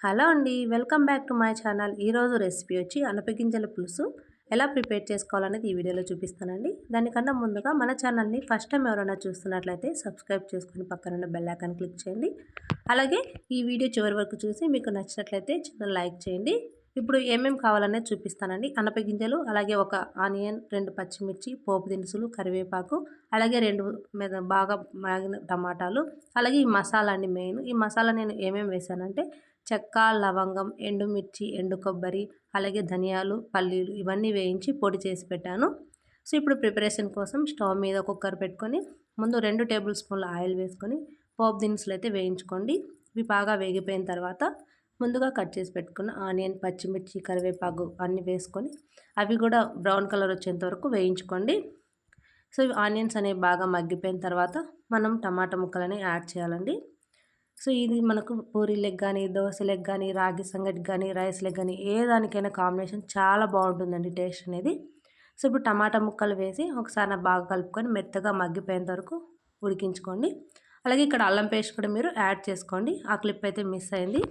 Hello అండి, welcome back to my channel. ఈరోజు recipe వచ్చి అనపగింజల పులుసు ఎలా ప్రిపేర్ చేసుకోవాలనేది ఈ వీడియోలో చూపిస్తానండి. దానికన్నా ముందుగా మన ఛానల్ని ఫస్ట్ టైం ఎవరైనా చూస్తున్నట్లయితే సబ్స్క్రైబ్ చేసుకుని పక్కన బెల్ ఐకాన్ క్లిక్ చేయండి. అలాగే ఈ వీడియో చివరి వరకు చూసి మీకు నచ్చినట్లయితే చిన్న లైక్ చేయండి. ఇప్పుడు ఏమేమి కావాలనేది చూపిస్తానండి. అనపగింజలు, అలాగే ఒక ఆనియన్, 2 పచ్చిమిర్చి, పోపు దినుసులు, కరివేపాకు, అలాగే 2 బాగా మాగిన టమాటాలు, అలాగే ఈ మసాలా అండి మెయిన్. ఈ మసాలా నేను ఏమేమి వేసానంటే చెక్క, లవంగం, ఎండుమిర్చి, ఎండు కొబ్బరి, అలాగే ధనియాలు, పల్లీలు ఇవన్నీ వేయించి పొడి చేసి పెట్టాను. సో ఇప్పుడు ప్రిపరేషన్ కోసం స్టవ్ మీద కుక్కర్ పెట్టుకొని ముందు 2 టేబుల్ స్పూన్ల ఆయిల్ వేసుకొని పోపు దినుసులు అయితే వేయించుకోండి. ఇవి బాగా వేగిపోయిన తర్వాత ముందుగా కట్ చేసి పెట్టుకున్న ఆనియన్, పచ్చిమిర్చి, కరివేపాకు అన్నీ వేసుకొని అవి కూడా బ్రౌన్ కలర్ వచ్చేంత వరకు వేయించుకోండి. సో ఇవి ఆనియన్స్ అనేవి బాగా మగ్గిపోయిన తర్వాత మనం టమాటా ముక్కలని యాడ్ చేయాలండి. సో ఇది మనకు పూరీలకు కానీ, దోశలకు కానీ, రాగి సంగటికి కానీ, రైస్లకు కానీ ఏ దానికైనా కాంబినేషన్ చాలా బాగుంటుందండి టేస్ట్ అనేది. సో ఇప్పుడు టమాటా ముక్కలు వేసి ఒకసారి బాగా కలుపుకొని మెత్తగా మగ్గిపోయేంత వరకు ఉడికించుకోండి. అలాగే ఇక్కడ అల్లం పేస్ట్ కూడా మీరు యాడ్ చేసుకోండి. ఆ క్లిప్ అయితే మిస్ అయింది.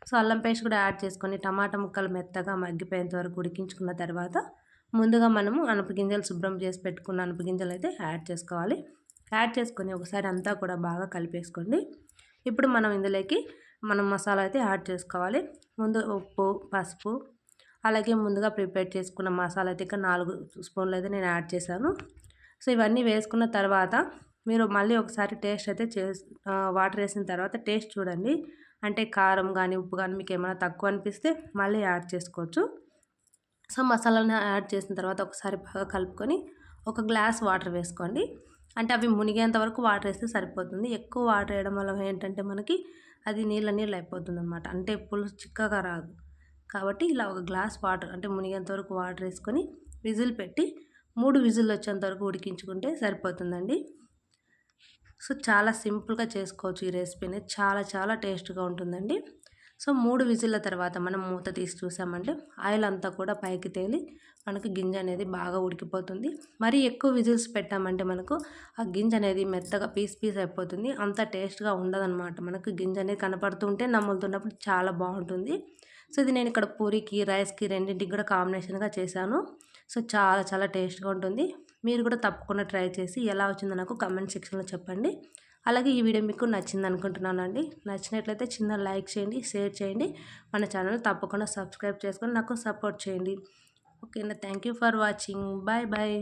సో అల్లం పేస్ట్ కూడా యాడ్ చేసుకొని టమాటా ముక్కలు మెత్తగా మగ్గిపోయేంత వరకు ఉడికించుకున్న తర్వాత ముందుగా మనము అనపగింజలు శుభ్రం చేసి పెట్టుకున్న అనపగింజలు అయితే యాడ్ చేసుకోవాలి. యాడ్ చేసుకొని ఒకసారి అంతా కూడా బాగా కలిపేసుకోండి. ఇప్పుడు మనం ఇందులోకి మసాలా అయితే యాడ్ చేసుకోవాలి. ముందు ఉప్పు, పసుపు, అలాగే ముందుగా ప్రిపేర్ చేసుకున్న మసాలా అయితే ఇక్కడ 4 స్పూన్లు అయితే నేను యాడ్ చేశాను. సో ఇవన్నీ వేసుకున్న తర్వాత మీరు మళ్ళీ ఒకసారి టేస్ట్ అయితే వాటర్ వేసిన తర్వాత టేస్ట్ చూడండి. అంటే కారం కానీ, ఉప్పు కానీ మీకు ఏమైనా తక్కువ అనిపిస్తే మళ్ళీ యాడ్ చేసుకోవచ్చు. సో మసాలాని యాడ్ చేసిన తర్వాత ఒకసారి బాగా కలుపుకొని ఒక గ్లాస్ వాటర్ వేసుకోండి. అంటే అవి మునిగేంత వరకు వాటర్ వేస్తే సరిపోతుంది. ఎక్కువ వాటర్ వేయడం వల్ల ఏంటంటే మనకి అది నీళ్ళ అయిపోతుంది అనమాట. అంటే పులుసు చిక్కగా రాదు. కాబట్టి ఇలా ఒక గ్లాస్ వాటర్ అంటే మునిగేంత వరకు వాటర్ వేసుకొని విజిల్ పెట్టి 3 విజిల్ వచ్చేంత వరకు ఉడికించుకుంటే సరిపోతుందండి. సో చాలా సింపుల్గా చేసుకోవచ్చు ఈ రెసిపీని. చాలా చాలా టేస్ట్గా ఉంటుందండి. సో 3 విజిల్ల తర్వాత మనం మూత తీసి చూసామంటే ఆయిల్ అంతా కూడా పైకి తేలి మనకు గింజ అనేది బాగా ఉడికిపోతుంది. మరీ ఎక్కువ విజిల్స్ పెట్టామంటే మనకు ఆ గింజ అనేది మెత్తగా పీస్ అయిపోతుంది. అంత టేస్ట్గా ఉండదన్నమాట. మనకు గింజ అనేది కనపడుతుంటే నములుతున్నప్పుడు చాలా బాగుంటుంది. సో ఇది నేను ఇక్కడ పూరికి, రైస్కి రెండింటికి కూడా కాంబినేషన్గా చేశాను. సో చాలా చాలా టేస్ట్గా ఉంటుంది. మీరు కూడా తప్పకుండా ట్రై చేసి ఎలా వచ్చిందో నాకు కామెంట్ సెక్షన్లో చెప్పండి. అలాగే ఈ వీడియో మీకు నచ్చింది అనుకుంటున్నానండి. నచ్చినట్లయితే చిన్న లైక్ చేయండి, షేర్ చేయండి. మన ఛానల్ తప్పకుండా సబ్స్క్రైబ్ చేసుకొని నాకు సపోర్ట్ చేయండి. ఓకేనా? Thank you for watching. Bye bye.